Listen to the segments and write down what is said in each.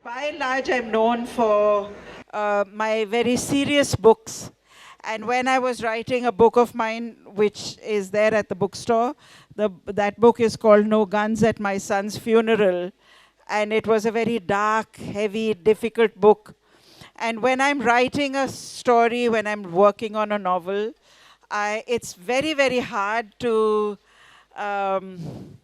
By and large, I'm known for my very serious books. And when I was writing a book of mine, which is there at the bookstore, that book is called No Guns at My Son's Funeral. And it was a very dark, heavy, difficult book. And when I'm writing a story, when I'm working on a novel, it's very, very hard to um,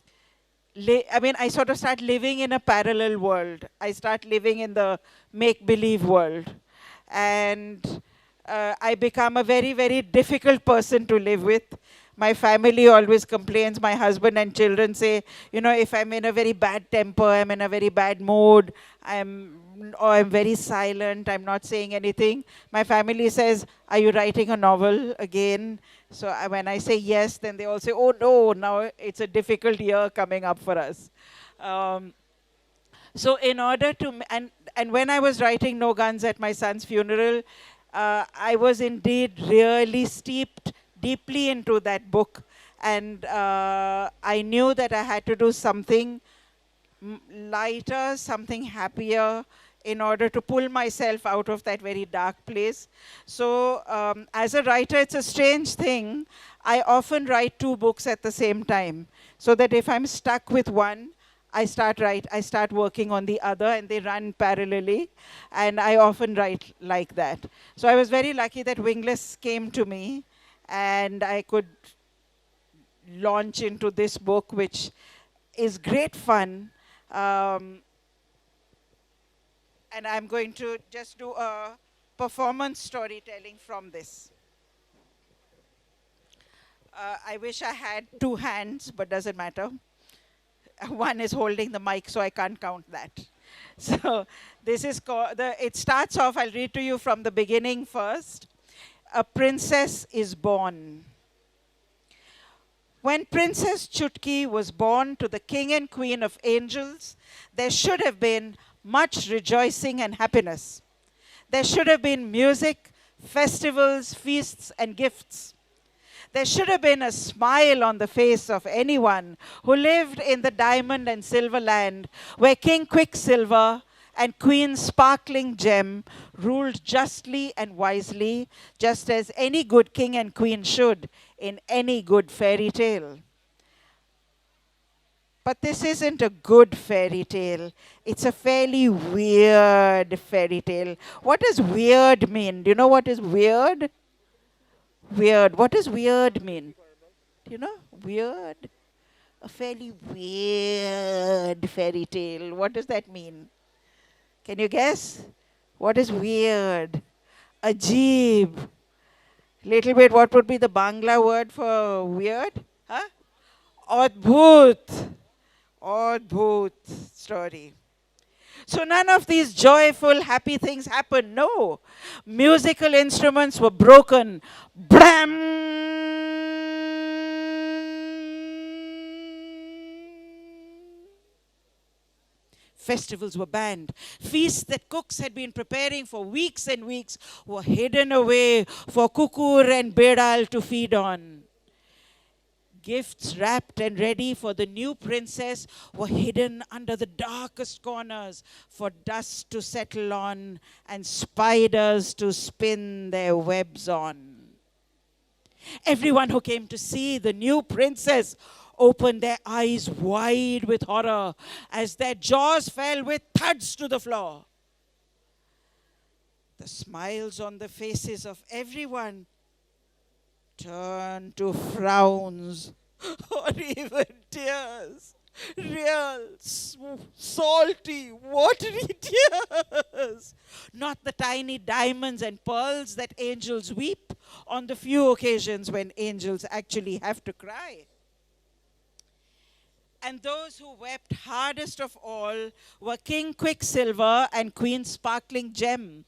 I sort of start living in a parallel world. I start living in the make believe world. And I become a very, very difficult person to live with. My family always complains. My husband and children say, if I'm in a very bad temper, I'm in a very bad mood, or I'm very silent, I'm not saying anything. My family says, "Are you writing a novel again?" So when I say yes, then they all say, "Oh no, now it's a difficult year coming up for us." Um, so in order to, and when I was writing No Guns at my son's funeral, I was indeed really steeped deeply into that book. And I knew that I had to do something lighter, something happier, in order to pull myself out of that very dark place. So, as a writer, it's a strange thing. I often write two books at the same time, so that if I'm stuck with one, I start working on the other, and they run parallelly. And I often write like that. So I was very lucky that Wingless came to me, and I could launch into this book, which is great fun. Um, and I'm going to just do a performance storytelling from this. I wish I had two hands, but doesn't matter. One is holding the mic, so I can't count that. So this is called, it starts off, I'll read to you from the beginning first. A princess is born. When Princess Chutki was born to the king and queen of angels, there should have been much rejoicing and happiness. There should have been music, festivals, feasts, and gifts. There should have been a smile on the face of anyone who lived in the diamond and silver land where King Quicksilver and Queen Sparkling Gem ruled justly and wisely, just as any good king and queen should in any good fairy tale. But this isn't a good fairy tale. It's a fairly weird fairy tale. What does weird mean? Do you know what is weird? Weird. What does weird mean? Do you know? Weird. A fairly weird fairy tale. What does that mean? Can you guess? What is weird? Ajeeb. Little bit, what would be the Bangla word for weird? Huh? Adbhut. Adbhut story. So none of these joyful, happy things happened. No. Musical instruments were broken. Bram! Festivals were banned. Feasts that cooks had been preparing for weeks and weeks were hidden away for Kukur and Bedal to feed on. Gifts wrapped and ready for the new princess were hidden under the darkest corners for dust to settle on and spiders to spin their webs on. Everyone who came to see the new princess opened their eyes wide with horror as their jaws fell with thuds to the floor. The smiles on the faces of everyone turned to frowns or even tears. Real, salty, watery tears. Not the tiny diamonds and pearls that angels weep on the few occasions when angels actually have to cry. And those who wept hardest of all were King Quicksilver and Queen Sparkling Gem.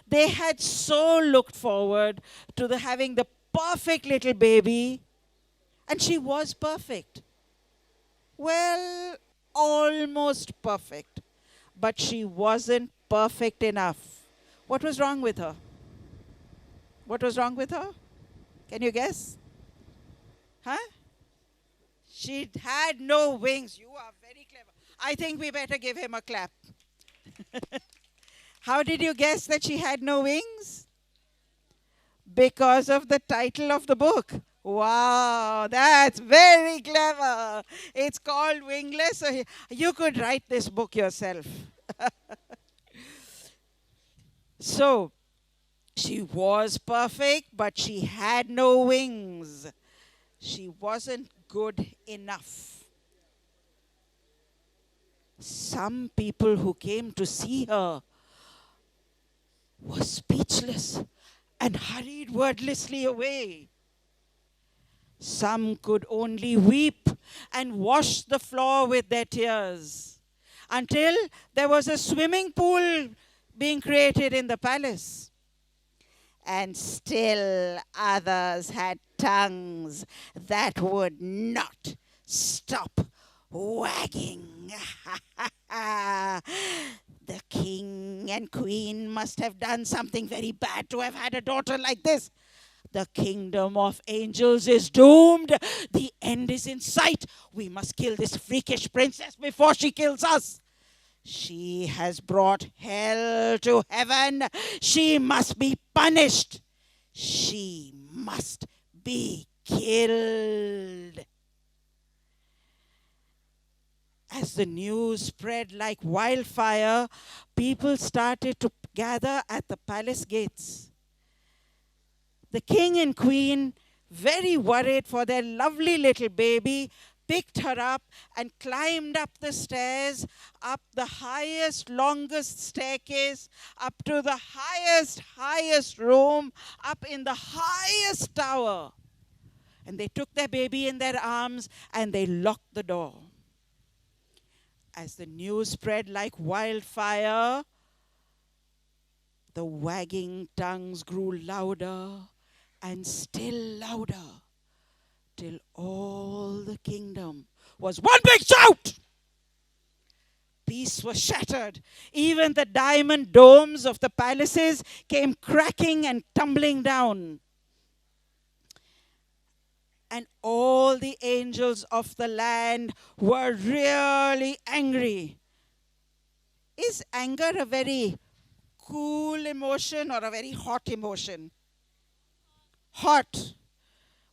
They had so looked forward to having the perfect little baby, and she was perfect. Well, almost perfect. But she wasn't perfect enough. What was wrong with her? What was wrong with her? Can you guess? Huh? She had no wings. You are very clever. I think we better give him a clap. How did you guess that she had no wings? Because of the title of the book. Wow, that's very clever. It's called Wingless. So you could write this book yourself. So she was perfect, but she had no wings. She wasn't good enough. Some people who came to see her were speechless and hurried wordlessly away. Some could only weep and wash the floor with their tears until there was a swimming pool being created in the palace. And still others had tongues that would not stop wagging. The king and queen must have done something very bad to have had a daughter like this. The kingdom of angels is doomed. The end is in sight. We must kill this freakish princess before she kills us. She has brought hell to heaven. She must be punished. She must be killed. As the news spread like wildfire, people started to gather at the palace gates. The king and queen, very worried for their lovely little baby, picked her up and climbed up the stairs, up the highest, longest staircase, up to the highest room, up in the highest tower. And they took their baby in their arms and they locked the door. As the news spread like wildfire, the wagging tongues grew louder and still louder, till all the kingdom was one big shout. Peace was shattered. Even the diamond domes of the palaces came cracking and tumbling down. And all the angels of the land were really angry. Is anger a very cool emotion or a very hot emotion? Hot.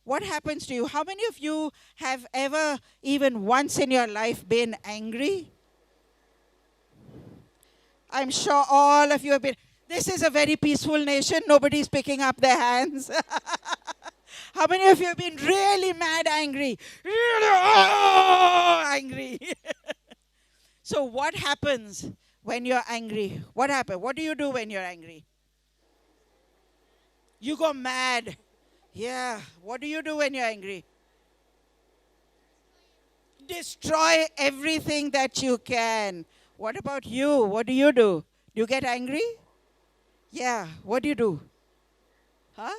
What happens to you? How many of you have ever, even once in your life, been angry? I'm sure all of you have been. This is a very peaceful nation. Nobody's picking up their hands. How many of you have been really mad angry? Really angry. So what happens when you're angry? What happens? What do you do when you're angry? You go mad. Yeah. What do you do when you're angry? Destroy everything that you can. What about you? What do you do? Do you get angry? Yeah. What do you do? Huh?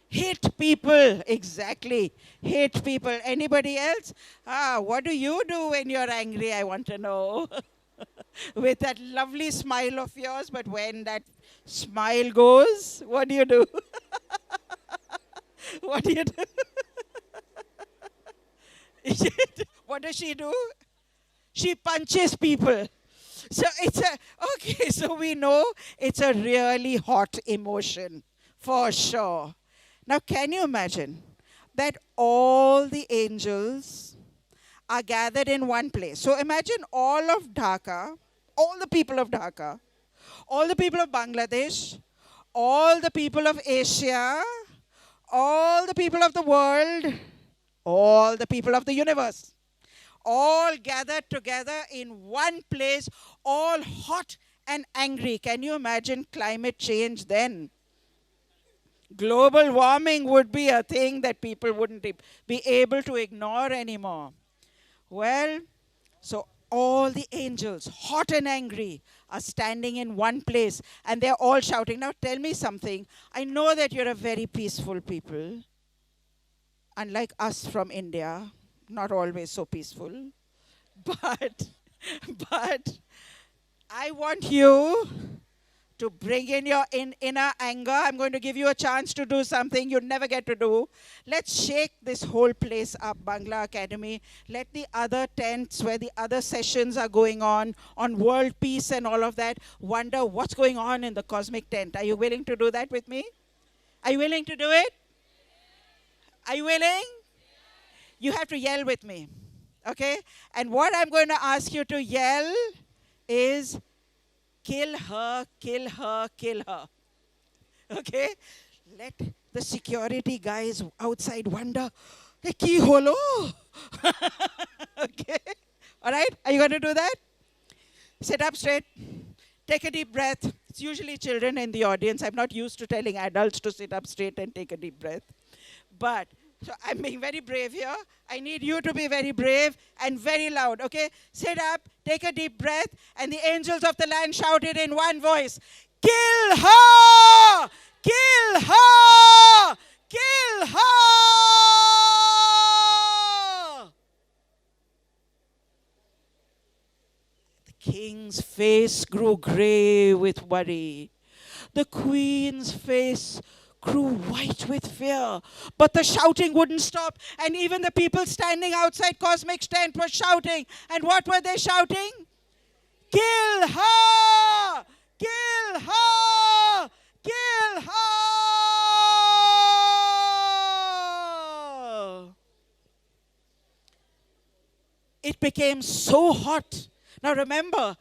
Hit people. Exactly. Hit people. Anybody else? What do you do when you're angry? I want to know. With that lovely smile of yours, but when that smile goes, what do you do? What do you do? What does she do? She punches people. So it's okay, so we know it's a really hot emotion, for sure. Now, can you imagine that all the angels are gathered in one place? So imagine all of Dhaka, all the people of Dhaka, all the people of Bangladesh, all the people of Asia, all the people of the world, all the people of the universe, all gathered together in one place, all hot and angry. Can you imagine climate change then? Global warming would be a thing that people wouldn't be able to ignore anymore. Well, so all the angels, hot and angry, are standing in one place and they're all shouting. Now tell me something. I know that you're a very peaceful people, unlike us from India, not always so peaceful. But, but I want you to bring in your inner anger. I'm going to give you a chance to do something you never get to do. Let's shake this whole place up, Bangla Academy. Let the other tents where the other sessions are going on world peace and all of that, wonder what's going on in the cosmic tent. Are you willing to do that with me? Are you willing to do it? Are you willing? You have to yell with me. Okay? And what I'm going to ask you to yell is, kill her, kill her, kill her. Okay? Let the security guys outside wonder, hey, ki holo? Okay? All right? Are you going to do that? Sit up straight. Take a deep breath. It's usually children in the audience. I'm not used to telling adults to sit up straight and take a deep breath. But so I'm being very brave here. I need you to be very brave and very loud, okay? Sit up, take a deep breath, and the angels of the land shouted in one voice, kill her! Kill her! Kill her! The king's face grew grey with worry. The queen's face grew white with fear. But the shouting wouldn't stop. And even the people standing outside Cosmic's tent were shouting. And what were they shouting? Kill her! Kill her! Kill her! It became so hot. Now remember,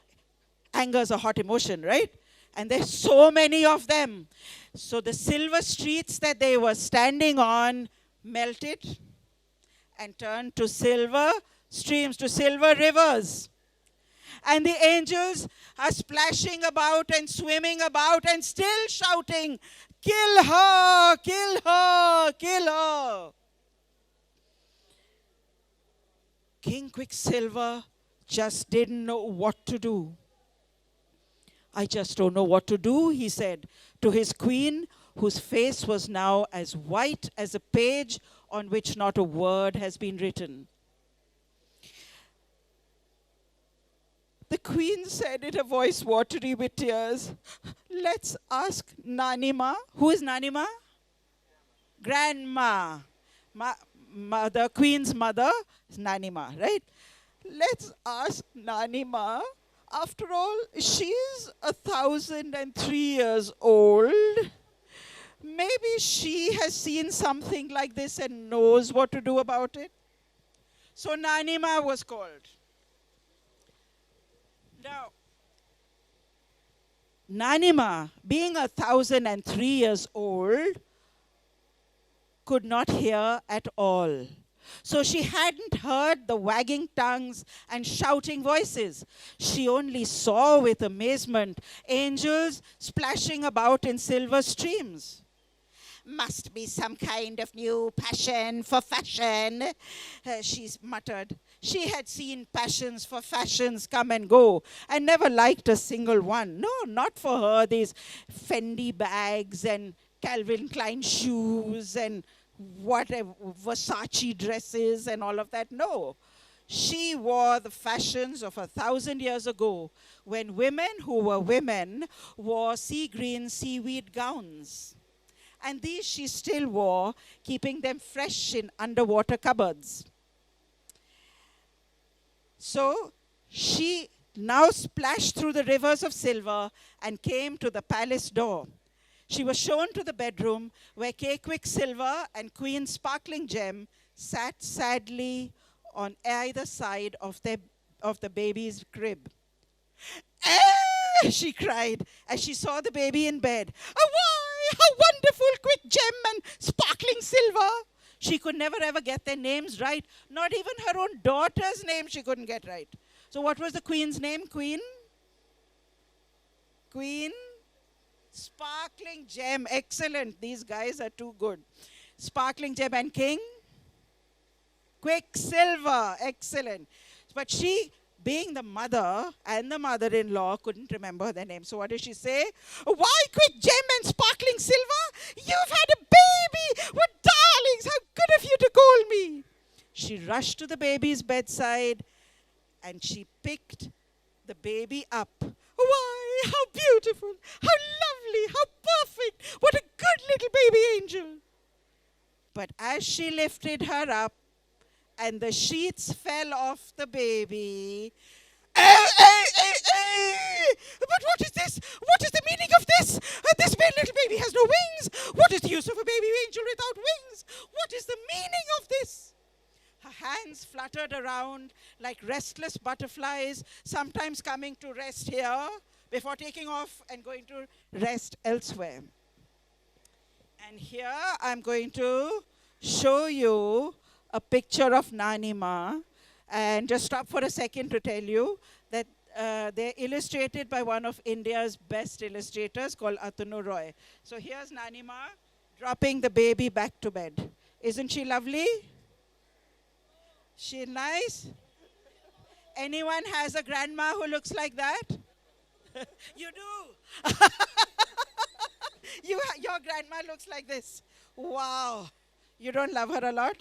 anger is a hot emotion, right? And there's so many of them. So the silver streets that they were standing on melted and turned to silver streams, to silver rivers. And the angels are splashing about and swimming about and still shouting, kill her, kill her, kill her. King Quicksilver just didn't know what to do. I just don't know what to do, he said to his queen, whose face was now as white as a page on which not a word has been written. The queen said in a voice watery with tears, let's ask Nanima. Who is Nanima? Grandma. The queen's mother is Nanima, right? Let's ask Nanima. After all, she's 1,003 years old. Maybe she has seen something like this and knows what to do about it. So Nanima was called. Now, Nanima, being 1,003 years old, could not hear at all. So she hadn't heard the wagging tongues and shouting voices. She only saw with amazement angels splashing about in silver streams. Must be some kind of new passion for fashion, she muttered. She had seen passions for fashions come and go and never liked a single one. No, not for her, these Fendi bags and Calvin Klein shoes and whatever, Versace dresses and all of that. No. She wore the fashions of 1,000 years ago, when women who were women wore sea green seaweed gowns. And these she still wore, keeping them fresh in underwater cupboards. So she now splashed through the rivers of silver and came to the palace door. She was shown to the bedroom where King Quicksilver and Queen Sparkling Gem sat sadly on either side of the baby's crib. "Ah!" she cried as she saw the baby in bed. "Oh, why, how wonderful, Quick Gem and Sparkling Silver!" She could never ever get their names right. Not even her own daughter's name she couldn't get right. So what was the queen's name? Queen Sparkling Gem. Excellent. These guys are too good. Sparkling Gem and King Quicksilver. Excellent. But she, being the mother and the mother-in-law, couldn't remember their name. So what did she say? "Why, Quick Gem and Sparkling Silver? You've had a baby! What darlings! How good of you to call me!" She rushed to the baby's bedside and she picked the baby up. "Why, how beautiful, how lovely, how perfect. What a good little baby angel. But as she lifted her up and the sheets fell off the baby, but what is this? What is the meaning of this? This little baby has no wings. What is the use of a baby angel without wings? What is the meaning of this? Her hands fluttered around like restless butterflies, sometimes coming to rest here before taking off and going to rest elsewhere. And here I'm going to show you a picture of Nanima, and just stop for a second to tell you that they're illustrated by one of India's best illustrators called Atanu Roy. So here's Nanima dropping the baby back to bed. Isn't she lovely? She nice? Anyone has a grandma who looks like that? You do. Your grandma looks like this. Wow. You don't love her a lot?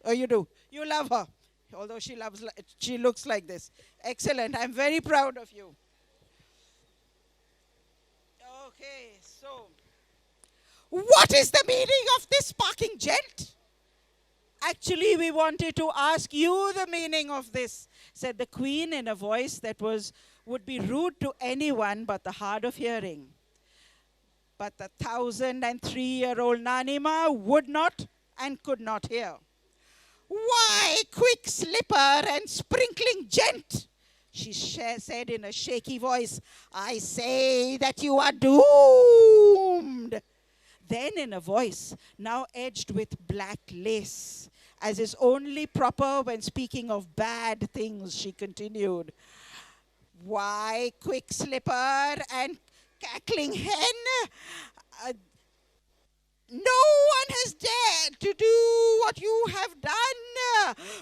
Oh, you do. You love her. Although she looks like this. Excellent. I'm very proud of you. Okay, so what is the meaning of this sparking gent? Actually, we wanted to ask you the meaning of this, said the Queen in a voice that would be rude to anyone but the hard of hearing. But the 1,003-year-old Nanima would not and could not hear. Why, quick slipper and sprinkling gent, she said in a shaky voice, I say that you are doomed. Then in a voice now edged with black lace, as is only proper when speaking of bad things, she continued, why, quick slipper and cackling hen, no one has dared to do what you have done.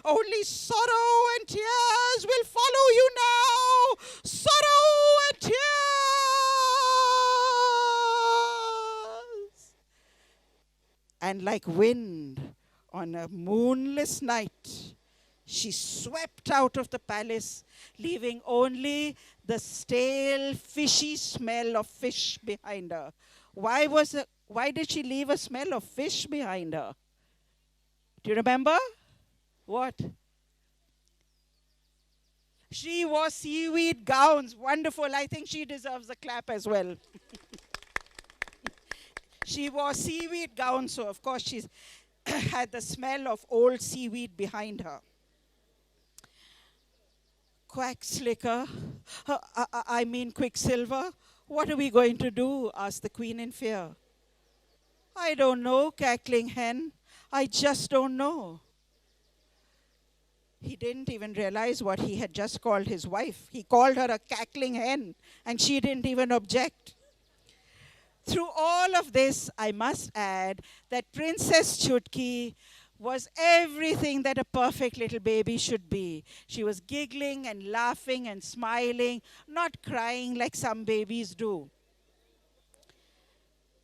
Only sorrow and tears will follow you now. Sorrow and tears. And like wind on a moonless night, she swept out of the palace, leaving only the stale, fishy smell of fish behind her. Why did she leave a smell of fish behind her? Do you remember? What? She wore seaweed gowns. Wonderful. I think she deserves a clap as well. She wore seaweed gowns, so of course she's had the smell of old seaweed behind her. Quack Slicker, I mean Quicksilver, what are we going to do? Asked the Queen in fear. I don't know, cackling hen. I just don't know. He didn't even realize what he had just called his wife. He called her a cackling hen, and she didn't even object. Through all of this, I must add that Princess Chutki was everything that a perfect little baby should be. She was giggling and laughing and smiling, not crying like some babies do.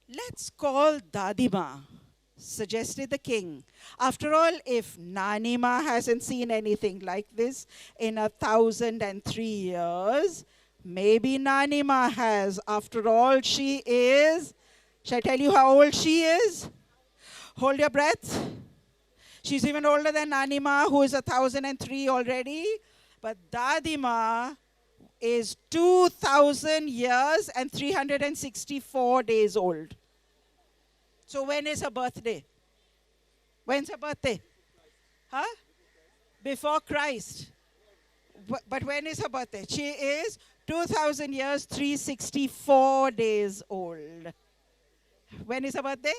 Let's call Dadima, suggested the king. After all, if Nanima hasn't seen anything like this in 1,003 years, maybe Nanima has. After all, she is. Shall I tell you how old she is? Hold your breath. She's even older than Nanima, who is 1,003 already. But Dadima is 2,000 years and 364 days old. So when is her birthday? When's her birthday? Huh? Before Christ. But when is her birthday? She is 2,000 years, 364 days old. When is her birthday?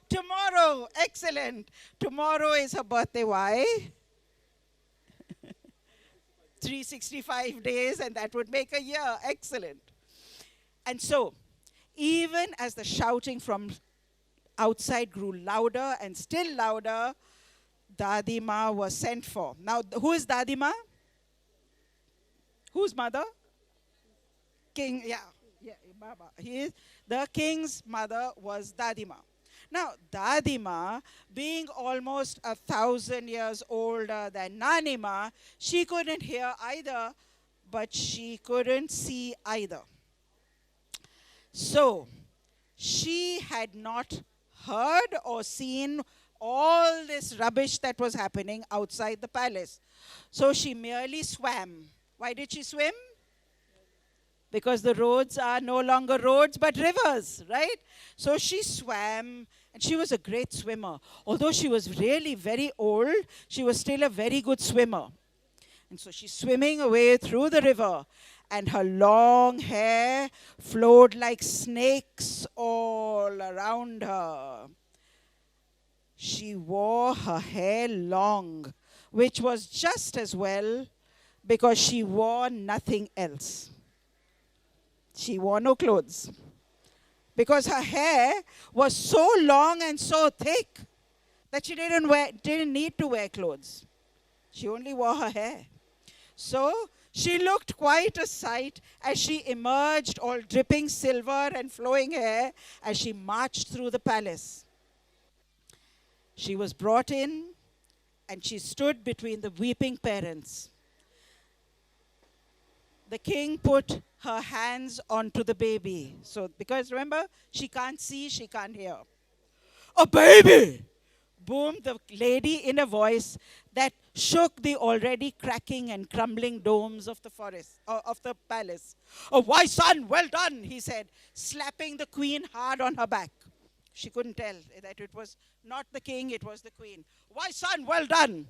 Tomorrow. Excellent. Tomorrow is her birthday. Why? 365 days, and that would make a year. Excellent. And so, even as the shouting from outside grew louder and still louder, Dadima was sent for. Now, who is Dadima? Whose mother? King, Baba. The king's mother was Dadima. Now, Dadima, being almost 1,000 years older than Nanima, she couldn't hear either, but she couldn't see either. So she had not heard or seen all this rubbish that was happening outside the palace. So she merely swam. Why did she swim? Because the roads are no longer roads but rivers, right? So she swam, and she was a great swimmer. Although she was really very old, she was still a very good swimmer. And so she's swimming away through the river, and her long hair flowed like snakes all around her. She wore her hair long, which was just as well because she wore nothing else. She wore no clothes because her hair was so long and so thick that she didn't need to wear clothes. She only wore her hair. So she looked quite a sight as she emerged, all dripping silver and flowing hair, as she marched through the palace. She was brought in, and she stood between the weeping parents. The king put her hands onto the baby. So, because remember, she can't see, she can't hear. A baby! Boomed the lady in a voice that shook the already cracking and crumbling domes of the forest, of the palace. Oh, why, son, well done, he said, slapping the queen hard on her back. She couldn't tell that it was not the king, it was the queen. Why, son, well done.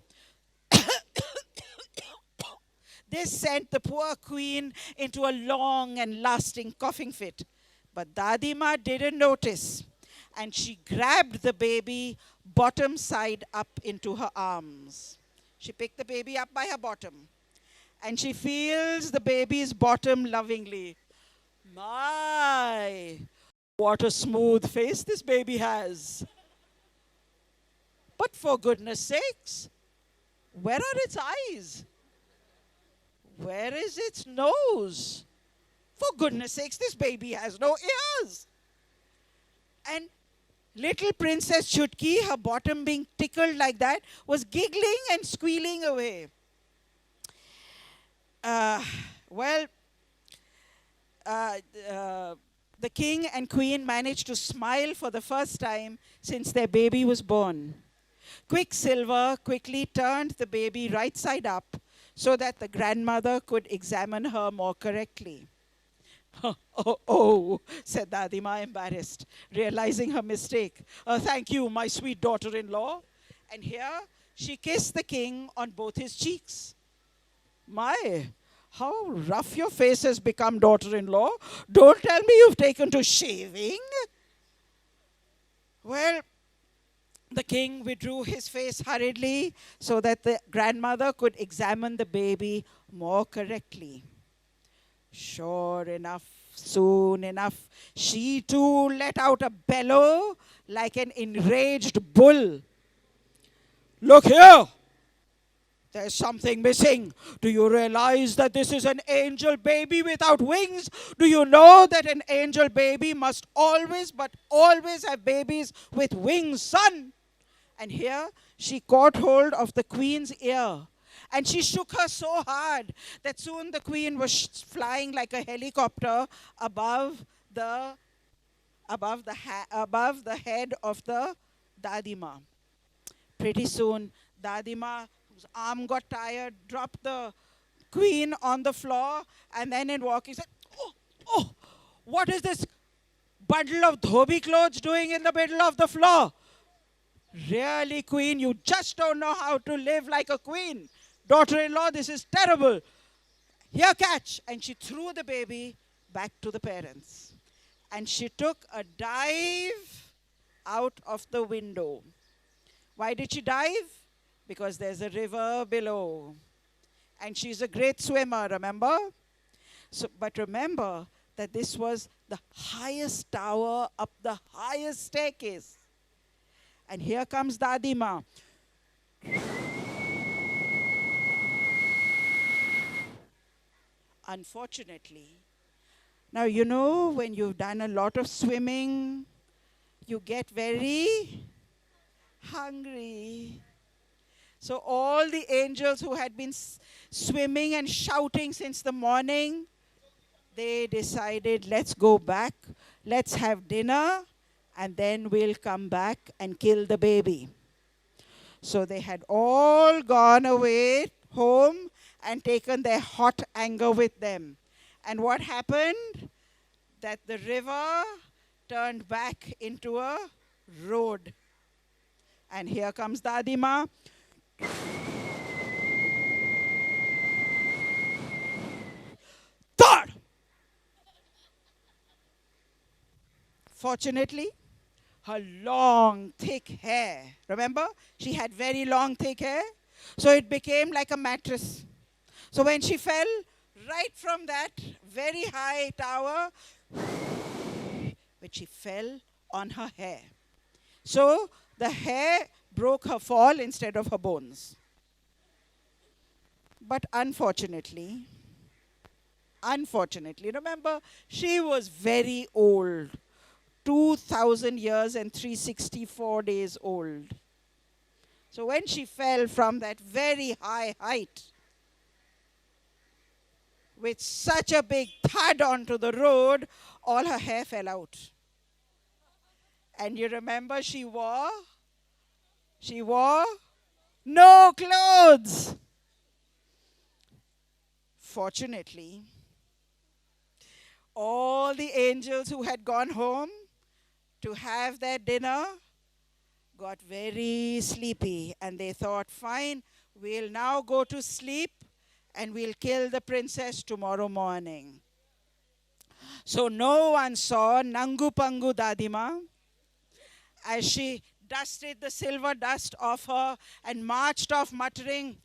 This sent the poor queen into a long and lasting coughing fit. But Dadima didn't notice, and she grabbed the baby bottom side up into her arms. She picked the baby up by her bottom, and she feels the baby's bottom lovingly. My, what a smooth face this baby has. But for goodness sakes, where are its eyes? Where is its nose? For goodness sakes, this baby has no ears. And little Princess Chutki, her bottom being tickled like that, was giggling and squealing away. Well, the king and queen managed to smile for the first time since their baby was born. Quicksilver quickly turned the baby right side up so that the grandmother could examine her more correctly. Oh, said Dadima, embarrassed, realizing her mistake. Thank you, my sweet daughter-in-law. And here she kissed the king on both his cheeks. My, how rough your face has become, daughter-in-law. Don't tell me you've taken to shaving. Well, the king withdrew his face hurriedly so that the grandmother could examine the baby more correctly. Sure enough, soon enough, she too let out a bellow like an enraged bull. Look here! There's something missing. Do you realize that this is an angel baby without wings? Do you know that an angel baby must always, but always have babies with wings, son? And here she caught hold of the queen's ear, and she shook her so hard that soon the queen was flying like a helicopter above the head of the Dadima. Pretty soon, Dadima, whose arm got tired, dropped the queen on the floor, and then in walking said, "Oh, what is this bundle of dhobi clothes doing in the middle of the floor? Really, queen, you just don't know how to live like a queen. Daughter-in-law, this is terrible. Here, catch." And she threw the baby back to the parents. And she took a dive out of the window. Why did she dive? Because there's a river below. And she's a great swimmer, remember? But remember that this was the highest tower up the highest staircase. And here comes Dadima. Unfortunately, now you know when you've done a lot of swimming, you get very hungry. So all the angels who had been swimming and shouting since the morning, they decided, let's go back, Let's have dinner and then we'll come back and kill the baby. So they had all gone away home and taken their hot anger with them. And what happened? That the river turned back into a road. And here comes Dadima. Third! Fortunately, her long, thick hair, remember? She had very long, thick hair. So it became like a mattress. So when she fell right from that very high tower, which she fell on her hair. So the hair broke her fall instead of her bones. But unfortunately, remember, she was very old, 2000 years and 364 days old. So when she fell from that very high height, with such a big thud onto the road, all her hair fell out. And you remember she wore no clothes. Fortunately, all the angels who had gone home to have their dinner got very sleepy, and they thought, fine, we'll now go to sleep and we'll kill the princess tomorrow morning. So no one saw Nangu Pangu Dadima as she dusted the silver dust off her and marched off muttering,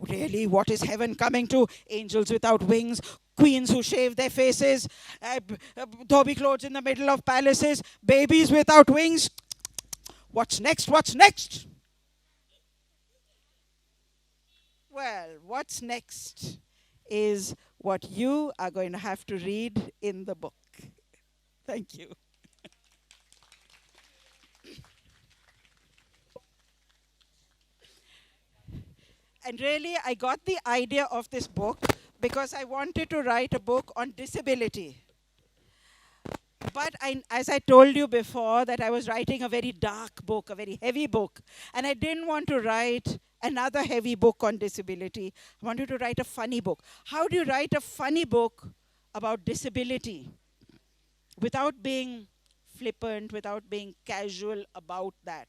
really, what is heaven coming to? Angels without wings, queens who shave their faces, dhobi clothes in the middle of palaces, babies without wings. What's next? What's next? Well, what's next is what you are going to have to read in the book. Thank you. And really, I got the idea of this book because I wanted to write a book on disability. But as I told you before, that I was writing a very dark book, a very heavy book. And I didn't want to write another heavy book on disability. I wanted to write a funny book. How do you write a funny book about disability without being flippant, without being casual about that?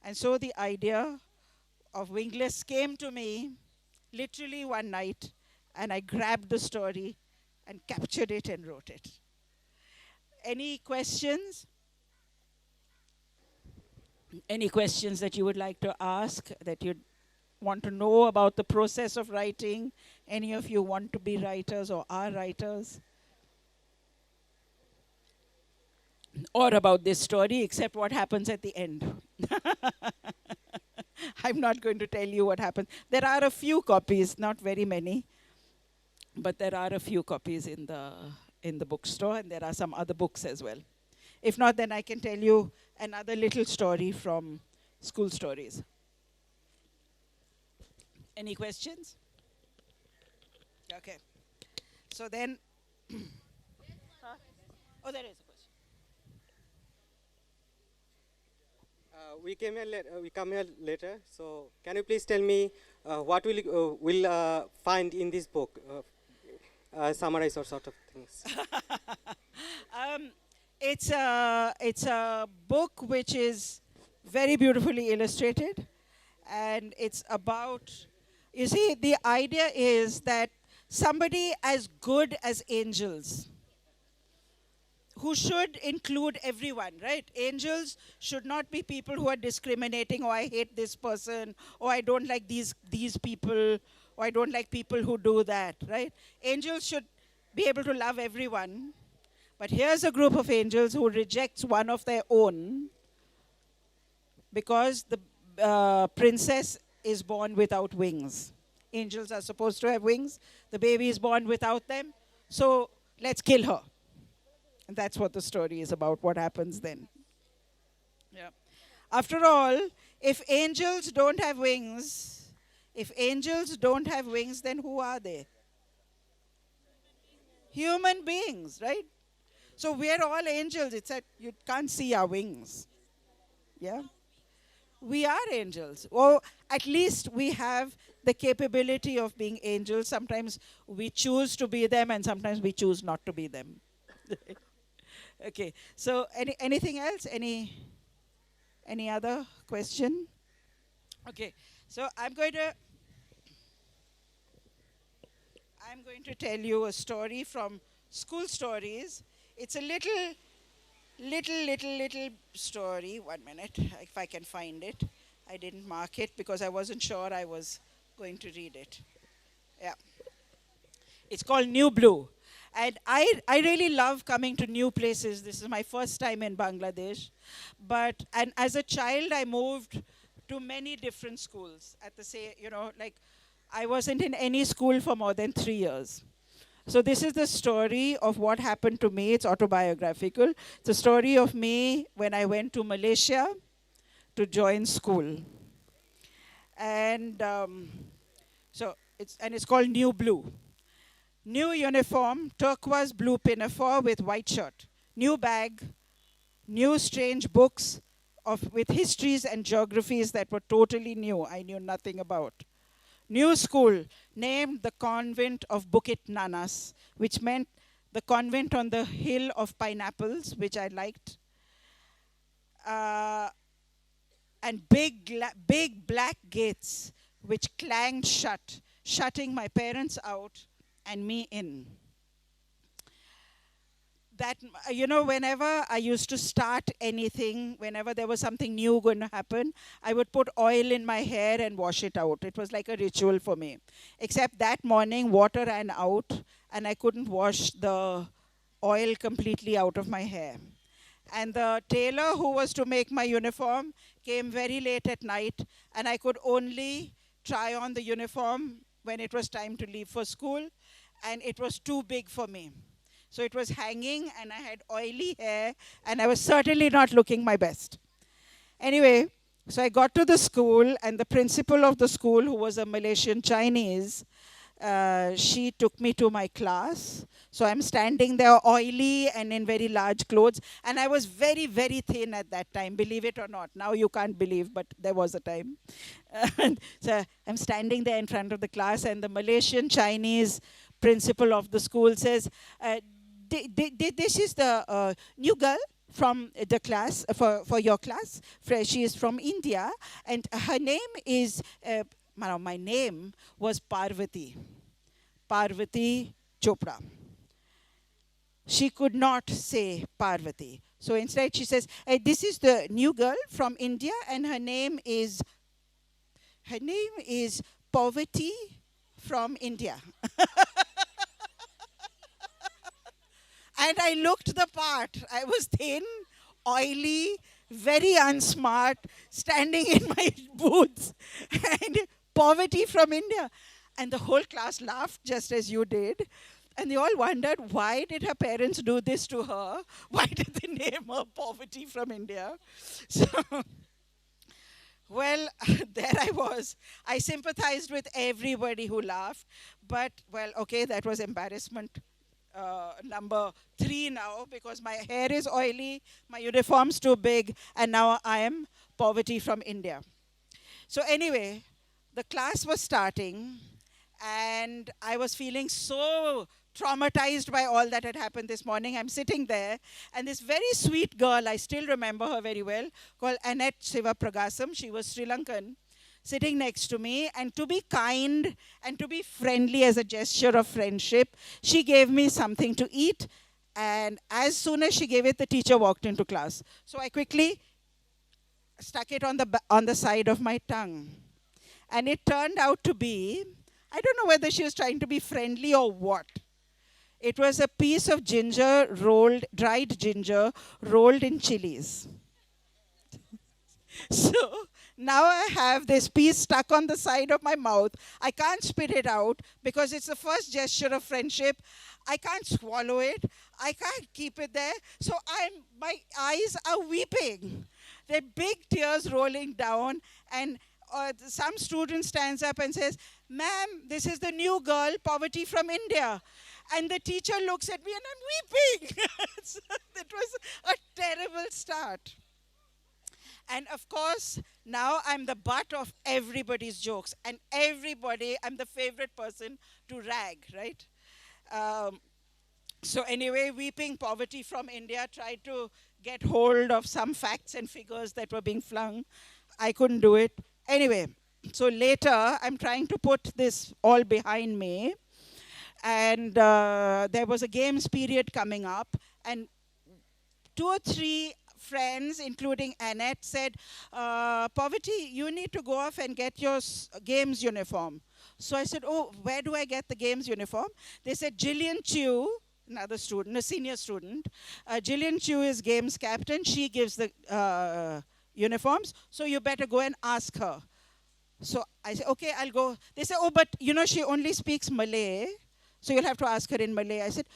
And so the idea of Wingless came to me literally one night, and I grabbed the story and captured it and wrote it. Any questions? Any questions that you would like to ask, that you want to know about the process of writing? Any of you want to be writers or are writers? Or about this story, except what happens at the end. I'm not going to tell you what happens. There are a few copies, not very many, but there are a few copies in the bookstore, and there are some other books as well. If not, then I can tell you another little story from school stories. Any questions? Okay. So then, oh, there is a question. We come here later. So can you please tell me what will find in this book? Summarize or sort of things. um, it's a book which is very beautifully illustrated, and it's about, you see, the idea is that somebody as good as angels, who should include everyone, right? Angels should not be people who are discriminating, oh, I hate this person, or I don't like these people, or I don't like people who do that, right? Angels should be able to love everyone. But here's a group of angels who rejects one of their own because the princess is born without wings. Angels are supposed to have wings. The baby is born without them. So let's kill her. And that's what the story is about, what happens then. Yeah. After all, if angels don't have wings, then who are they? Human beings, right? So we're all angels. It's that you can't see our wings. Yeah. We are angels. Or at least we have the capability of being angels. Sometimes we choose to be them and sometimes we choose not to be them. Okay. So anything else? Any other question? Okay. So I'm going to tell you a story from school stories. It's a little story. 1 minute, if I can find it. I didn't mark it because I wasn't sure I was going to read it. Yeah. It's called New Blue. And I really love coming to new places. This is my first time in Bangladesh. And as a child, I moved to many different schools at the same, like I wasn't in any school for more than 3 years. So this is the story of what happened to me. It's autobiographical. It's a story of me when I went to Malaysia to join school. And it's called New Blue. New uniform, turquoise blue pinafore with white shirt. New bag, new strange books with histories and geographies that were totally new. I knew nothing about. New school, named the Convent of Bukit Nanas, which meant the convent on the hill of pineapples, which I liked. Uh, and big black gates, which clanged shut, shutting my parents out and me in. That, whenever I used to start anything, whenever there was something new going to happen, I would put oil in my hair and wash it out. It was like a ritual for me. Except that morning, water ran out and I couldn't wash the oil completely out of my hair. And the tailor who was to make my uniform came very late at night, and I could only try on the uniform when it was time to leave for school, and it was too big for me. So it was hanging, and I had oily hair, and I was certainly not looking my best. Anyway, so I got to the school, and the principal of the school, who was a Malaysian Chinese, she took me to my class. So I'm standing there oily and in very large clothes. And I was very, very thin at that time, believe it or not. Now you can't believe, but there was a time. And so I'm standing there in front of the class, and the Malaysian Chinese principal of the school says, this is the new girl from the class, for your class. She is from India, and her name is, my name was Parvati Chopra. She could not say Parvati. So instead she says, this is the new girl from India, and her name is Poverty from India. And I looked the part. I was thin, oily, very unsmart, standing in my boots, and Poverty from India. And the whole class laughed just as you did. And they all wondered, why did her parents do this to her? Why did they name her Poverty from India? So, well, there I was. I sympathized with everybody who laughed. But, well, okay, that was embarrassment number 3 now, because my hair is oily, my uniform's too big, and now I am Poverty from India. So anyway, the class was starting, and I was feeling so traumatized by all that had happened this morning. I'm sitting there, and this very sweet girl, I still remember her very well, called Annette Sivapragasam, she was Sri Lankan, sitting next to me, and to be kind and to be friendly as a gesture of friendship, she gave me something to eat, and as soon as she gave it, the teacher walked into class. So I quickly stuck it on the side of my tongue. And it turned out to be, I don't know whether she was trying to be friendly or what. It was a piece of dried ginger rolled in chilies. So now I have this piece stuck on the side of my mouth. I can't spit it out because it's the first gesture of friendship. I can't swallow it. I can't keep it there. So my eyes are weeping. There are big tears rolling down, and some student stands up and says, "Ma'am, this is the new girl, Poverty from India." And the teacher looks at me and I'm weeping. So it was a terrible start. And of course, now I'm the butt of everybody's jokes. And everybody, I'm the favorite person to rag, right? Um, so anyway, Weeping Poverty from India tried to get hold of some facts and figures that were being flung. I couldn't do it. Anyway, so later I'm trying to put this all behind me. And there was a games period coming up. And 2 or 3 friends, including Annette, said, Poverty, you need to go off and get your games uniform. So I said, oh, where do I get the games uniform? They said, Jillian Chu, another student, a senior student. Jillian Chu is games captain. She gives the uniforms. So you better go and ask her. So I said, okay, I'll go. They said, oh, but you know, she only speaks Malay. So you'll have to ask her in Malay. I said,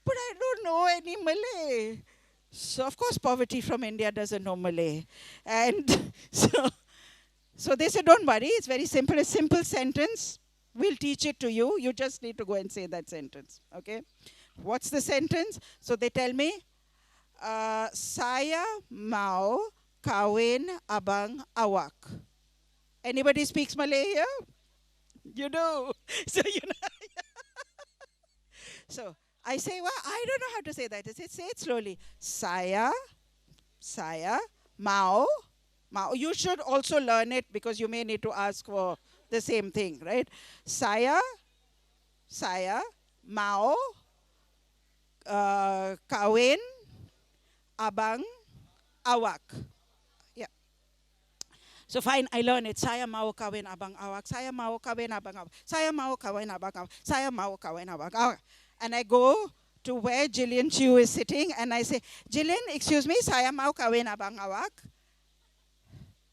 but I don't know any Malay. So of course, Poverty from India doesn't know Malay. And so they said, don't worry, it's very simple, a simple sentence. We'll teach it to you. You just need to go and say that sentence, okay? What's the sentence? So they tell me, saya mau kawin abang awak. Anybody speaks Malay here? You do. So, you know. So I say, well, I don't know how to say that. I say it slowly. Saya, mau. You should also learn it because you may need to ask for the same thing, right? Saya, mau, kawin, abang, awak. Yeah. So fine, I learn it. Saya mau kawin abang awak. Saya mau kawin abang awak. Saya mau kawin abang awak. Saya mau kawin abang awak. And I go to where Jillian Chu is sitting and I say, Jillian, excuse me, saya mau kawin abang awak.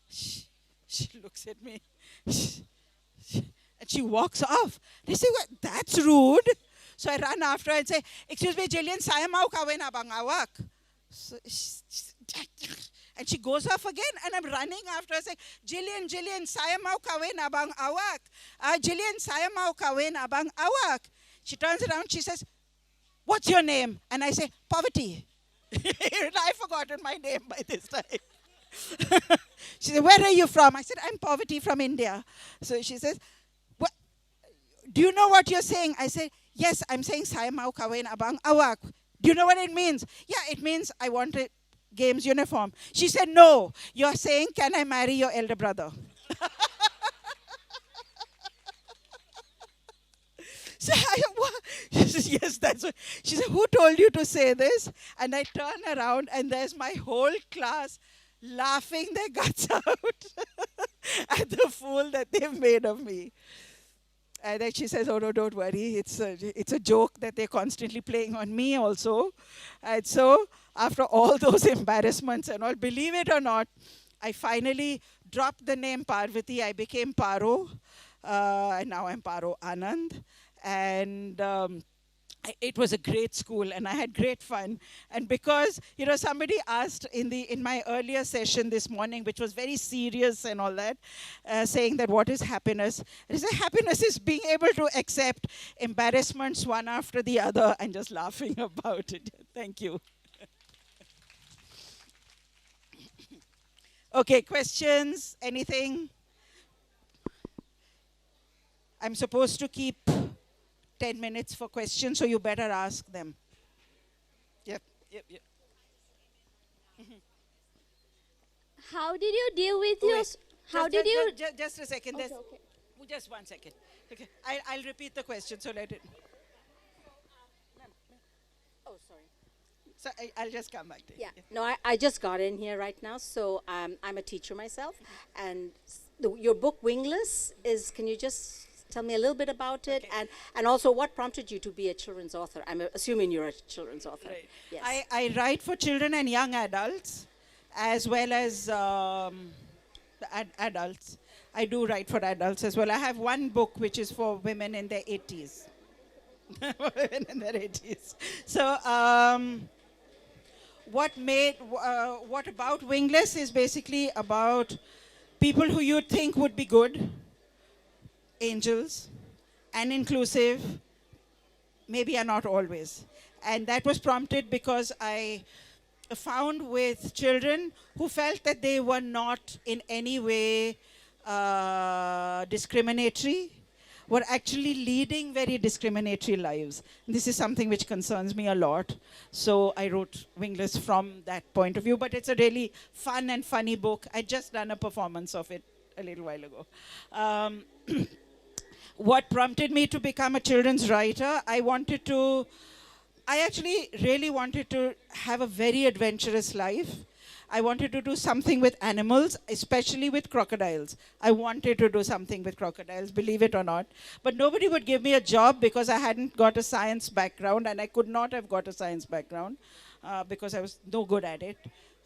She looks at me. And she walks off. They say, well, that's rude. So I run after her and say, excuse me, Jillian, saya mau kawin abang awak. So and she goes off again, and I'm running after her saying, Jillian, saya mau kawin abang awak. Jillian, saya mau kawin abang awak. She turns around, she says, what's your name? And I say, Poverty. I've forgotten my name by this time. She said, where are you from? I said, I'm Poverty from India. So she says, what? Do you know what you're saying? I said, yes, I'm saying saya mau kawin abang awak. Do you know what it means? Yeah, it means I want a games uniform. She said, no, you're saying, can I marry your elder brother? So she says, yes, that's what. She said, who told you to say this? And I turn around and there's my whole class laughing their guts out at the fool that they've made of me. And then she says, oh, no, don't worry. It's a joke that they're constantly playing on me also. And so after all those embarrassments and all, believe it or not, I finally dropped the name Parvati. I became Paro. And now I'm Paro Anand. And it was a great school and I had great fun. And because, you know, somebody asked in my earlier session this morning, which was very serious and all that, saying that what is happiness? And I said, happiness is being able to accept embarrassments one after the other and just laughing about it. Thank you. Okay, questions? Anything? I'm supposed to keep 10 minutes for questions, so you better ask them. Yep. How did you deal with Oh, your... wait. How did you... Just a second. Okay, There's- okay. Just 1 second. Okay, I'll repeat the question, so let it. Oh, sorry. So I'll just come back to you. Yeah. No, I just got in here right now, so I'm a teacher myself. And your book, Wingless, is... Can you just tell me a little bit about it? Okay. And also, what prompted you to be a children's author? I'm assuming you're a children's author. Right. Yes. I write for children and young adults, as well as adults. I do write for adults as well. I have one book which is for women in their 80s. Women in their 80s. So what about Wingless is basically about people who you think would be good, angels, and inclusive, maybe are not always. And that was prompted because I found with children who felt that they were not in any way discriminatory, were actually leading very discriminatory lives. This is something which concerns me a lot. So I wrote Wingless from that point of view, but it's a really fun and funny book. I just done a performance of it a little while ago. What prompted me to become a children's writer, I actually really wanted to have a very adventurous life. I wanted to do something with animals, especially with crocodiles. I wanted to do something with crocodiles, believe it or not. But nobody would give me a job because I hadn't got a science background, and I could not have got a science background because I was no good at it.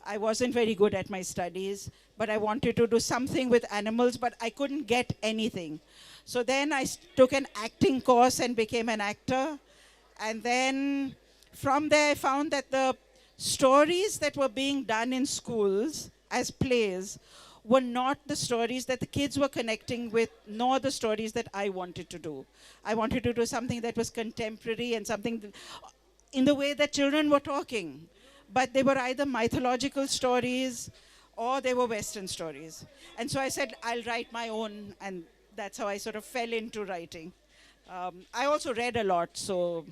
I wasn't very good at my studies, but I wanted to do something with animals, but I couldn't get anything. So then I took an acting course and became an actor. And then from there, I found that the stories that were being done in schools as plays were not the stories that the kids were connecting with, nor the stories that I wanted to do. I wanted to do something that was contemporary and something in the way that children were talking. But they were either mythological stories or they were Western stories. And so I said, I'll write my own, and that's how I sort of fell into writing. I also read a lot, so,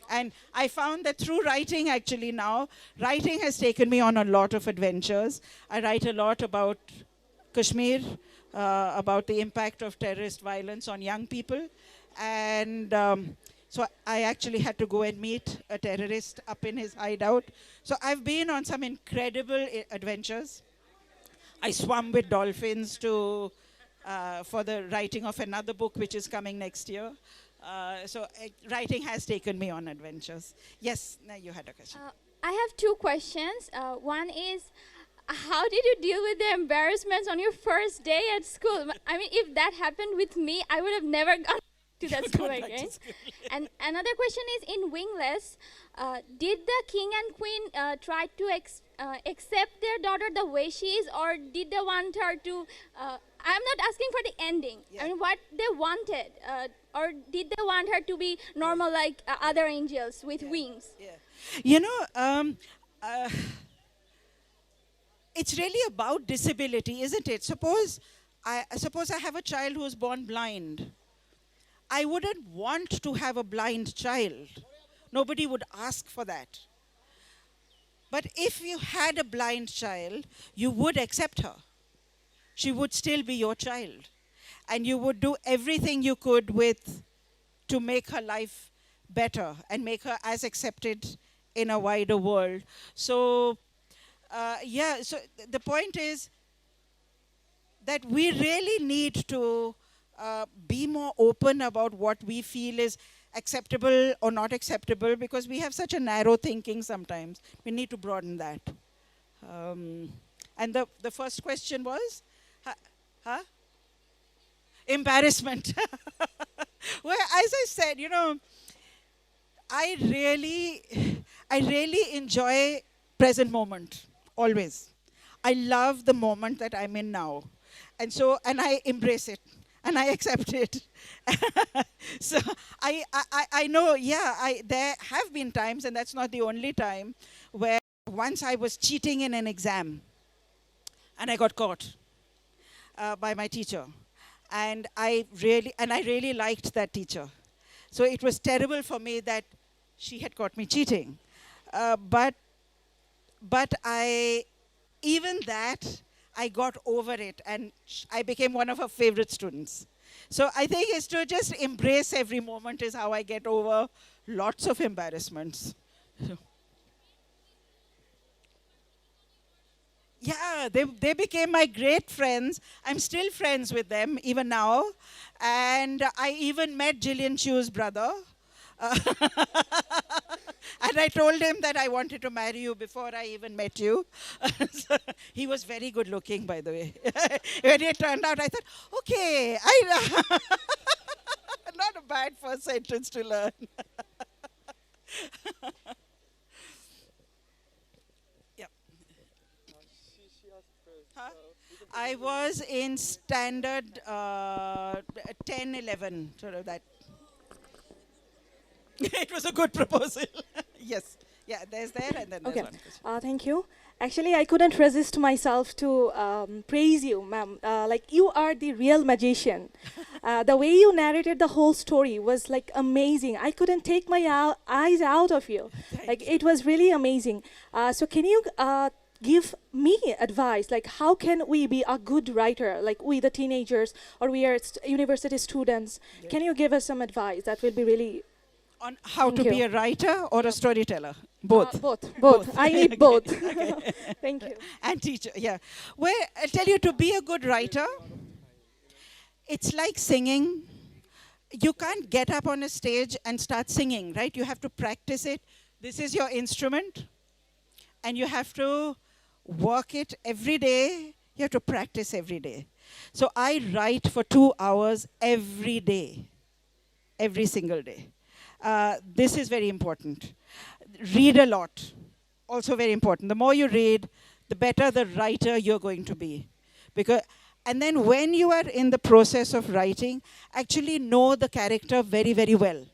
and I found that through writing actually now, writing has taken me on a lot of adventures. I write a lot about Kashmir, about the impact of terrorist violence on young people. And so I actually had to go and meet a terrorist up in his hideout. So I've been on some incredible adventures. I swam with dolphins for the writing of another book which is coming next year. Writing has taken me on adventures. Yes, now you had a question. I have two questions. One is, how did you deal with the embarrassments on your first day at school? I mean, if that happened with me, I would have never gone to that school again. And another question is, in Wingless, did the king and queen try to accept their daughter the way she is, or did they want her to? I'm not asking for the ending. Yeah. I mean, what they wanted, or did they want her to be normal like other angels with wings? Yeah. You know, it's really about disability, isn't it? Suppose I have a child who is born blind. I wouldn't want to have a blind child. Nobody would ask for that. But if you had a blind child, you would accept her. She would still be your child. And you would do everything you could to make her life better and make her as accepted in a wider world. So, so the point is that we really need to be more open about what we feel is acceptable or not acceptable, because we have such a narrow thinking sometimes. We need to broaden that. And the first question was? Huh? Embarrassment. Well, as I said, you know, I really enjoy present moment, always. I love the moment that I'm in now. And I embrace it. And I accept it. So I know, there have been times, and that's not the only time, where once I was cheating in an exam, and I got caught by my teacher. And I really liked that teacher. So it was terrible for me that she had caught me cheating. But even that, I got over it, and I became one of her favorite students. So I think it's to just embrace every moment is how I get over lots of embarrassments. Yeah, they became my great friends. I'm still friends with them even now. And I even met Gillian Chu's brother. And I told him that I wanted to marry you before I even met you. So he was very good looking, by the way. When it turned out, I thought, okay, not a bad first sentence to learn. Yeah. She asked first. Huh? I was in standard 10, 11, sort of that. It was a good proposal. Yes. Yeah, there's there and then there's Okay. one question. Thank you. Actually, I couldn't resist myself to praise you, ma'am. Like, you are the real magician. The way you narrated the whole story was like amazing. I couldn't take my eyes out of you. Like, it was really amazing. So, can you give me advice? Like, how can we be a good writer? Like, we, the teenagers, or we are university students. Yeah. Can you give us some advice? That will be really. On how Thank to be you. a writer or a storyteller? Both. Both. Both. I need both. Thank you. And teacher, yeah. Well, I'll tell you, to be a good writer, it's like singing. You can't get up on a stage and start singing, right? You have to practice it. This is your instrument, and you have to work it every day. You have to practice every day. So I write for 2 hours every day, every single day. This is very important. Read a lot, also very important. The more you read, the better the writer you're going to be. Because, and then when you are in the process of writing, actually know the character very, very well.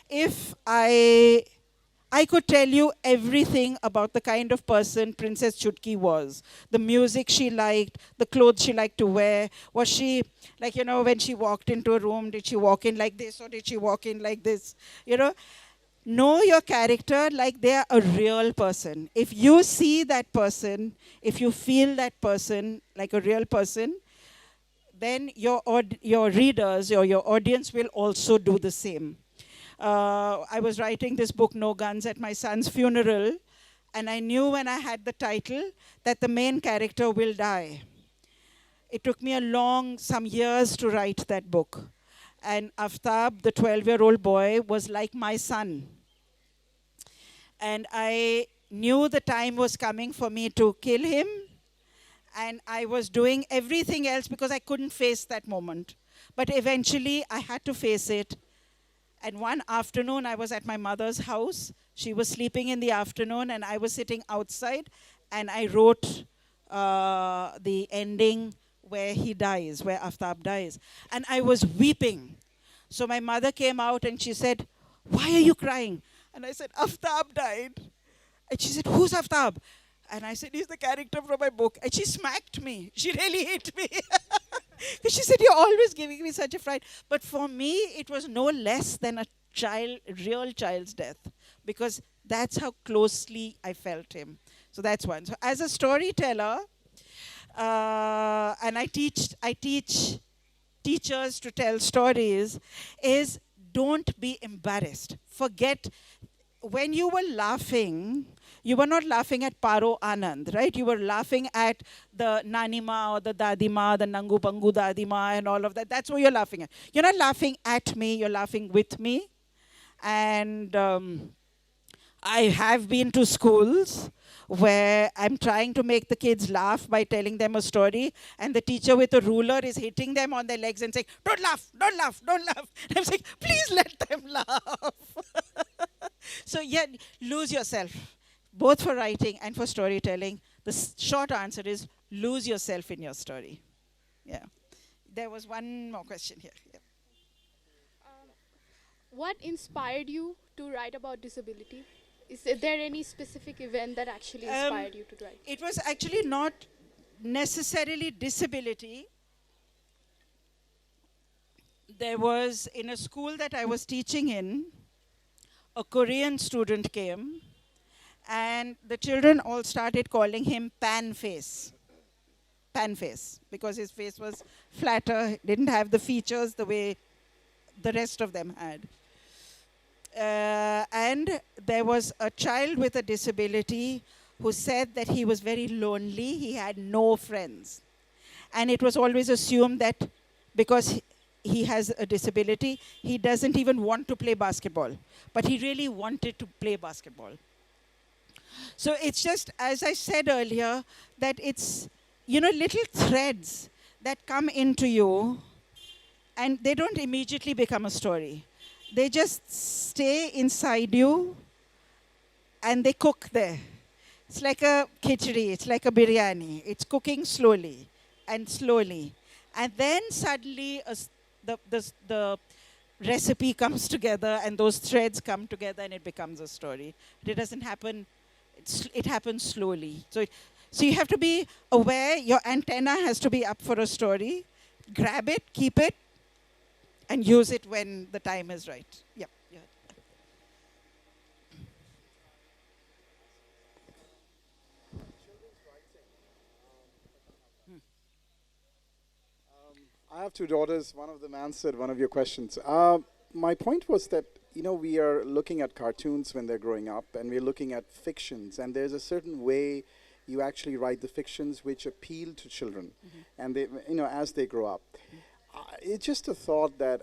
If I could tell you everything about the kind of person Princess Chutki was, the music she liked, the clothes she liked to wear. Was she, like, when she walked into a room, did she walk in like this or did she walk in like this? Know your character like they are a real person. If you see that person, if you feel that person like a real person, then your readers or your audience will also do the same. I was writing this book, No Guns, at my son's funeral, and I knew when I had the title that the main character will die. It took me some years to write that book. And Aftab, the 12-year-old boy, was like my son. And I knew the time was coming for me to kill him, and I was doing everything else because I couldn't face that moment. But eventually, I had to face it. And one afternoon, I was at my mother's house. She was sleeping in the afternoon, and I was sitting outside, and I wrote the ending where he dies, where Aftab dies. And I was weeping. So my mother came out, and she said, "Why are you crying?" And I said, "Aftab died." And she said, "Who's Aftab?" And I said, "He's the character from my book." And she smacked me. She really hit me. Because she said, "You're always giving me such a fright." But for me, it was no less than a real child's death. Because that's how closely I felt him. So that's one. So as a storyteller, and I teach teachers to tell stories, is don't be embarrassed. Forget, when you were laughing, you were not laughing at Paro Anand, right? You were laughing at the Nanima or the Dadima, the Nangu Pangu Dadima and all of that. That's what you're laughing at. You're not laughing at me, you're laughing with me. And I have been to schools where I'm trying to make the kids laugh by telling them a story, and the teacher with a ruler is hitting them on their legs and saying, "Don't laugh, don't laugh, don't laugh." And I'm saying, please let them laugh. So yeah, lose yourself, both for writing and for storytelling. The short answer is lose yourself in your story. Yeah. There was one more question here. Yeah. What inspired you to write about disability? Is there any specific event that actually inspired you to write? It was actually not necessarily disability. There was, in a school that I was teaching in, a Korean student came, and the children all started calling him Pan Face. Pan Face, because his face was flatter, didn't have the features the way the rest of them had. And there was a child with a disability who said that he was very lonely, he had no friends. And it was always assumed that because he has a disability, he doesn't even want to play basketball. But he really wanted to play basketball. So it's just, as I said earlier, that it's, little threads that come into you, and they don't immediately become a story. They just stay inside you, and they cook there. It's like a khichdi, it's like a biryani. It's cooking slowly, and slowly. And then suddenly the recipe comes together and those threads come together and it becomes a story. It doesn't happen, it happens slowly. So you have to be aware, your antenna has to be up for a story, grab it, keep it, and use it when the time is right. Yep. Yeah. I have two daughters. One of them answered one of your questions. My point was that, we are looking at cartoons when they're growing up, and we're looking at fictions, and there's a certain way you actually write the fictions which appeal to children, and they, as they grow up. It's just a thought that,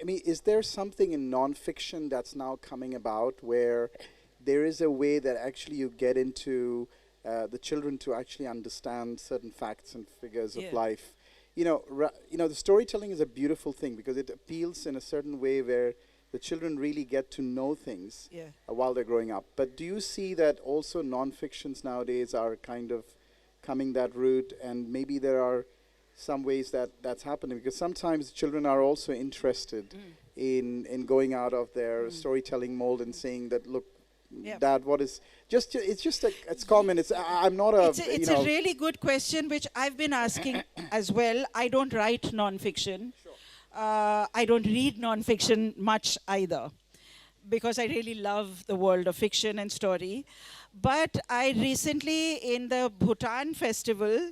is there something in non-fiction that's now coming about where there is a way that actually you get into the children to actually understand certain facts and figures of life? The storytelling is a beautiful thing because it appeals in a certain way where the children really get to know things while they're growing up. But do you see that also non-fictions nowadays are kind of coming that route, and maybe there are some ways that that's happening? Because sometimes children are also interested in going out of their storytelling mold and saying that, look, Dad, what is it's common. I'm not a. It's a really good question which I've been asking as well. I don't write non-fiction. I don't read non-fiction much either, because I really love the world of fiction and story. But I recently, in the Bhutan festival,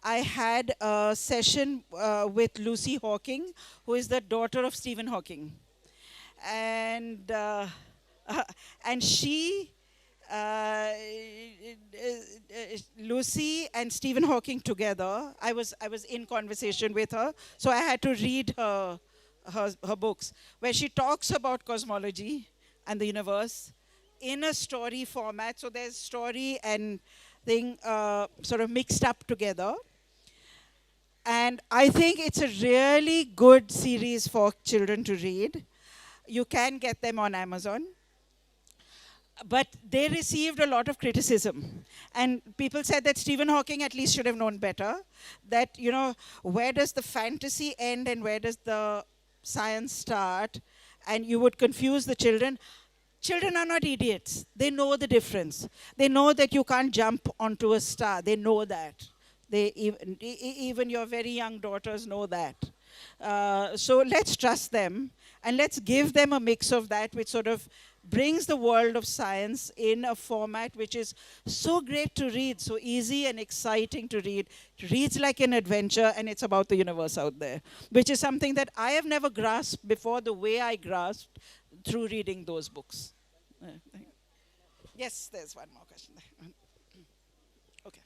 I had a session with Lucy Hawking, who is the daughter of Stephen Hawking, and she, Lucy and Stephen Hawking together. I was in conversation with her, so I had to read her books, where she talks about cosmology and the universe in a story format. So there's story and thing sort of mixed up together. And I think it's a really good series for children to read. You can get them on Amazon. But they received a lot of criticism. And people said that Stephen Hawking at least should have known better. That, where does the fantasy end and where does the science start? And you would confuse the children. Children are not idiots. They know the difference. They know that you can't jump onto a star. They know that. Even your very young daughters know that. So let's trust them. And let's give them a mix of that which sort of brings the world of science in a format which is so great to read, so easy and exciting to read. It reads like an adventure, and it's about the universe out there, which is something that I have never grasped before the way I grasped through reading those books. Yes, there's one more question there. Okay.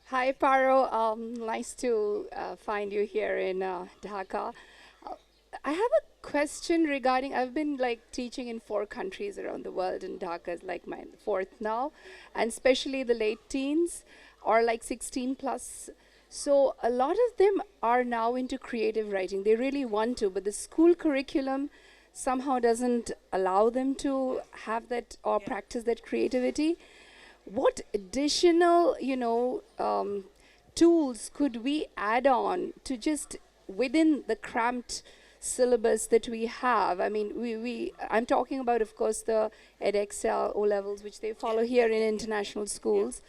Hi, Paro. Nice to find you here in Dhaka. I have a question regarding, I've been teaching in 4 countries around the world, and Dhaka is my 4th now, and especially the late teens or 16 plus. So a lot of them are now into creative writing. They really want to, but the school curriculum somehow doesn't allow them to have that or practice that creativity. What additional, tools could we add on to just within the cramped syllabus that we have? I mean, I'm talking about, of course, the edXL O-levels, which they follow here in international schools.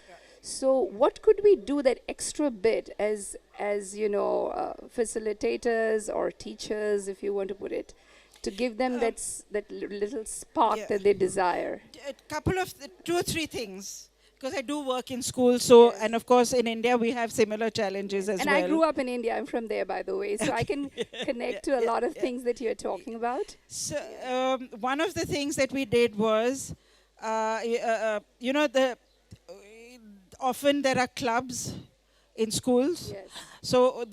So what could we do that extra bit as facilitators or teachers, if you want to put it, to give them that little spark that they desire? A couple of 2 or 3 things, because I do work in schools. So, and of course, in India we have similar challenges as well. And I grew up in India. I'm from there, by the way, so I can connect to a lot of things that you're talking about. So, one of the things that we did was, often there are clubs in schools. Yes. So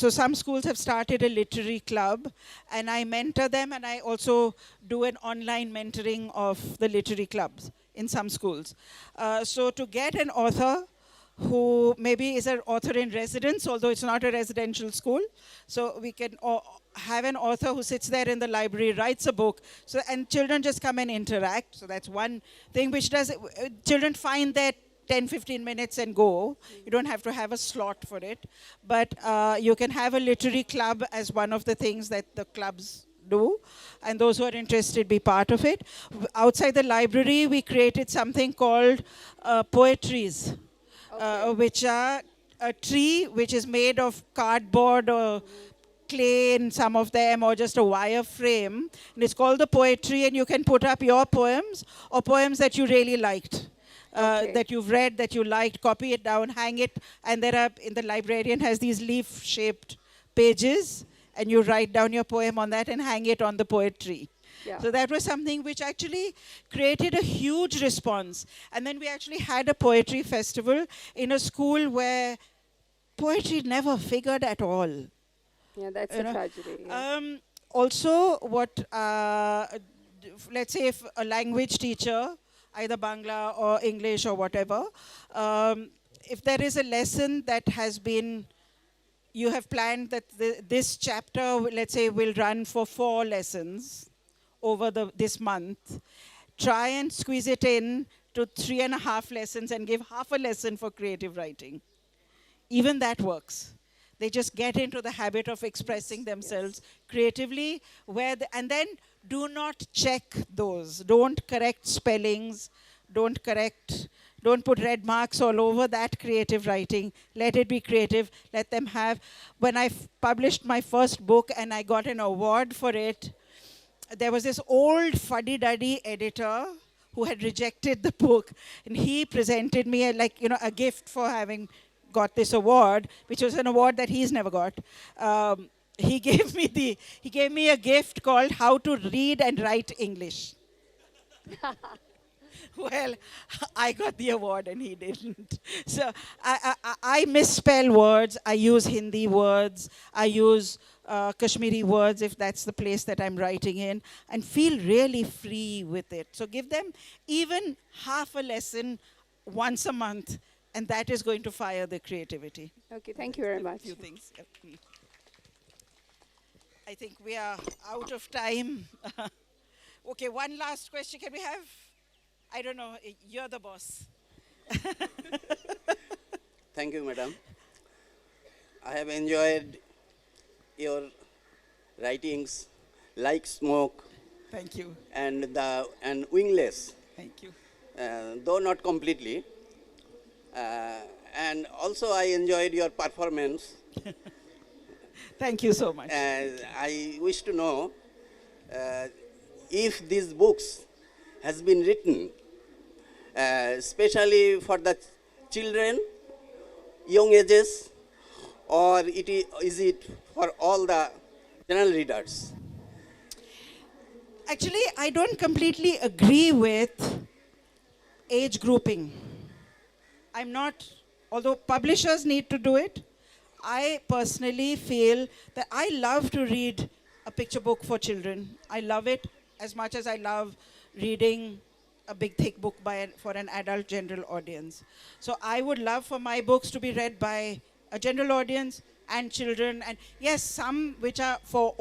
some schools have started a literary club, and I mentor them, and I also do an online mentoring of the literary clubs in some schools. So to get an author who maybe is an author in residence, although it's not a residential school, so we can have an author who sits there in the library, writes a book, so and children just come and interact. So that's one thing which does, children find their 10, 15 minutes and go. You don't have to have a slot for it. But you can have a literary club as one of the things that the clubs do. And those who are interested be part of it. Outside the library, we created something called poetries, which are a tree which is made of cardboard or clay in some of them, or just a wire frame. And it's called the poetry, and you can put up your poems or poems that you really liked. That you've read, that you liked, copy it down, hang it, and there are, in the librarian has these leaf-shaped pages, and you write down your poem on that and hang it on the poetry. Yeah. So that was something which actually created a huge response. And then we actually had a poetry festival in a school where poetry never figured at all. Yeah, that's You a know, tragedy. Yeah. Also, what, let's say if a language teacher, either Bangla or English or whatever, if there is a lesson that has been, you have planned that this chapter, let's say, will run for 4 lessons over this month, try and squeeze it in to 3.5 lessons and give half a lesson for creative writing. Even that works. They just get into the habit of expressing themselves creatively, and then do not check those. Don't correct spellings. Don't put red marks all over that creative writing. Let it be creative. Let them have. When I published my first book and I got an award for it, there was this old fuddy-duddy editor who had rejected the book, and he presented me a gift for having got this award, which was an award that he's never got. He gave me a gift called How to Read and Write English. Well, I got the award and he didn't. So I misspell words. I use Hindi words. I use Kashmiri words if that's the place that I'm writing in, and feel really free with it. So give them even half a lesson once a month, and that is going to fire the creativity. Okay, thank you very much. Few things. Yep. I think we are out of time. Okay, one last question. Can we have? I don't know. You're the boss. Thank you, madam. I have enjoyed your writings, Like Smoke Thank you. and Wingless, Thank you. though not completely. And also I enjoyed your performance. Thank you so much. I wish to know if these books has been written especially for the children, young ages, or is it for all the general readers? Actually, I don't completely agree with age grouping. I'm not, although publishers need to do it, I personally feel that I love to read a picture book for children. I love it as much as I love reading a big thick book for an adult general audience. So I would love for my books to be read by a general audience and children, and yes, some which are for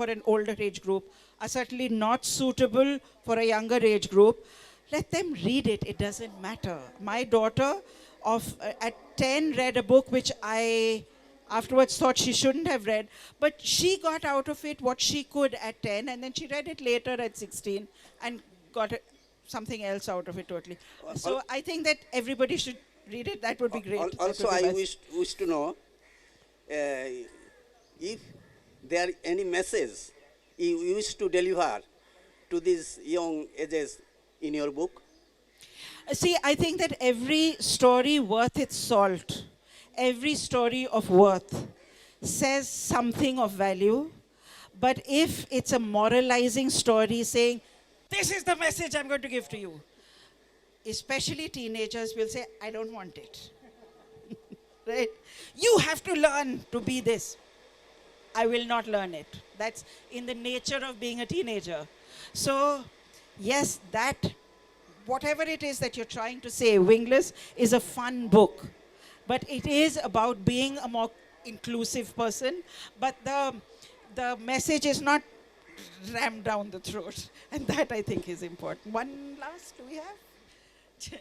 an older age group are certainly not suitable for a younger age group. Let them read it, it doesn't matter. My daughter at 10 read a book which I afterwards thought she shouldn't have read, but she got out of it what she could at 10, and then she read it later at 16 and got something else out of it totally. So I think that everybody should read it. That would be great. Also, I wish to know if there any message you wish to deliver to these young ages in your book. See, I think that every story worth its salt, every story of worth says something of value. But if it's a moralizing story saying, this is the message I'm going to give to you, especially teenagers will say, I don't want it. Right? You have to learn to be this. I will not learn it. That's in the nature of being a teenager. So, yes, whatever it is that you're trying to say, Wingless is a fun book. But it is about being a more inclusive person. But the message is not rammed down the throat. And that I think is important. One last, do we have?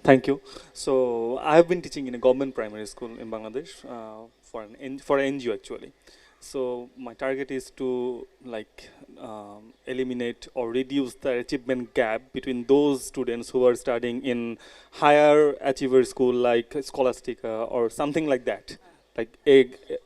Thank you. So I have been teaching in a government primary school in Bangladesh for an NGO actually. So my target is to eliminate or reduce the achievement gap between those students who are studying in higher achiever school like Scholastica or something like that, like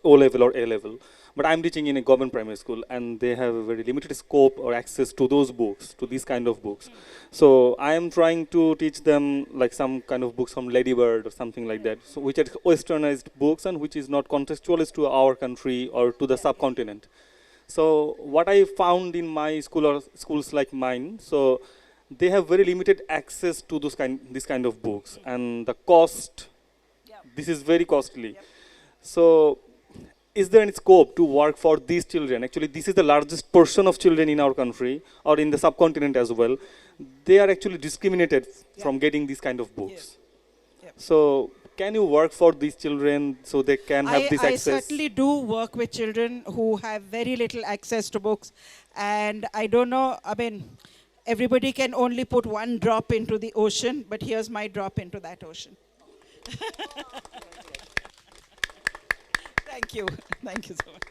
O level or A level. But I'm teaching in a government primary school, and they have a very limited scope or access to those books, to these kind of books. So I am trying to teach them like some kind of books from Ladybird or something like that, so which are westernized books and which is not contextualized to our country or to the subcontinent. So what I found in my school or schools like mine, so they have very limited access to this kind of books, and the cost. This is very costly. So is there any scope to work for these children? Actually, this is the largest portion of children in our country or in the subcontinent as well. They are actually discriminated from getting these kind of books. So can you work for these children so they can have this access? I certainly do work with children who have very little access to books. And I don't know, I mean, everybody can only put one drop into the ocean, but here's my drop into that ocean. Thank you. Thank you so much.